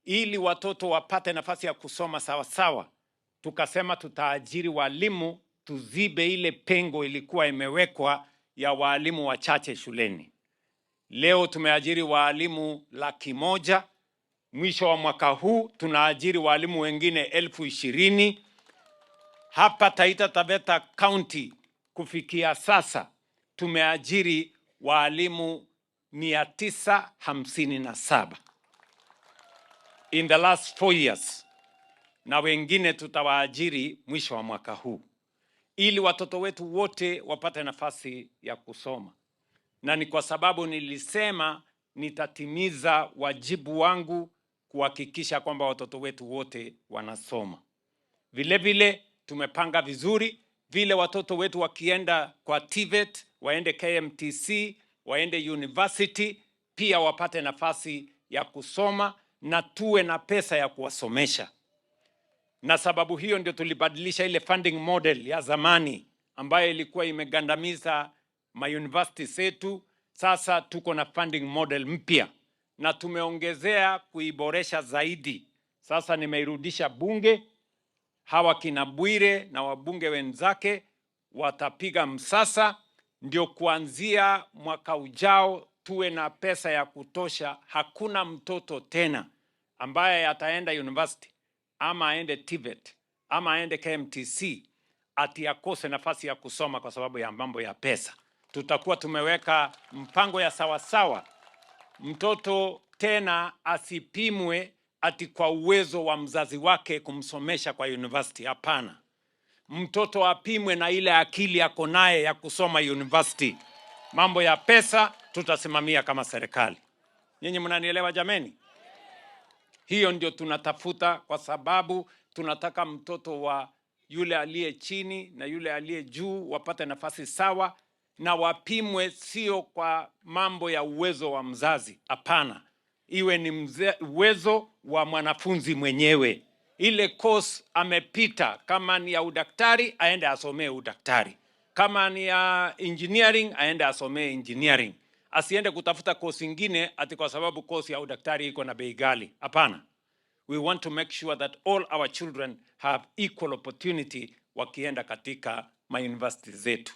ili watoto wapate nafasi ya kusoma sawa sawa, tukasema tutaajiri walimu tuzibe ile pengo ilikuwa imewekwa ya walimu wachache shuleni. Leo tumeajiri walimu 100,000. Mwisho wa mwaka huu tunaajiri walimu wengine 20,000. Hapa Taita Taveta County kufikia sasa tumeajiri walimu 957 in the last 4 years, na wengine tutawaajiri mwisho wa mwaka huu ili watoto wetu wote wapate nafasi ya kusoma. Na ni kwa sababu nilisema nitatimiza wajibu wangu kuhakikisha kwamba watoto wetu wote wanasoma. Vile vile tumepanga vizuri vile watoto wetu wakienda kwa TVET, waende KMTC, waende university, pia wapate nafasi ya kusoma na tuwe na pesa ya kuwasomesha. Na sababu hiyo ndio tulibadilisha ile funding model ya zamani ambayo ilikuwa imegandamiza mauniversity zetu. Sasa tuko na funding model mpya na tumeongezea kuiboresha zaidi. Sasa nimeirudisha bunge, hawa kina Bwire na wabunge wenzake watapiga msasa, ndio kuanzia mwaka ujao tuwe na pesa ya kutosha. Hakuna mtoto tena ambaye ataenda university ama aende TVET ama aende KMTC ati akose nafasi ya kusoma kwa sababu ya mambo ya pesa. Tutakuwa tumeweka mpango ya sawasawa. Mtoto tena asipimwe ati kwa uwezo wa mzazi wake kumsomesha kwa university. Hapana. Mtoto apimwe na ile akili yako naye ya kusoma university. Mambo ya pesa tutasimamia kama serikali. Nyinyi mnanielewa jameni? Hiyo ndio tunatafuta, kwa sababu tunataka mtoto wa yule aliye chini na yule aliye juu wapate nafasi sawa, na wapimwe sio kwa mambo ya uwezo wa mzazi. Hapana. Iwe ni uwezo wa mwanafunzi mwenyewe. Ile course amepita, kama ni ya udaktari aende asomee udaktari, kama ni ya engineering aende asomee engineering. Asiende kutafuta course nyingine ati kwa sababu course ya udaktari iko na bei ghali. Hapana. We want to make sure that all our children have equal opportunity wakienda katika my university zetu.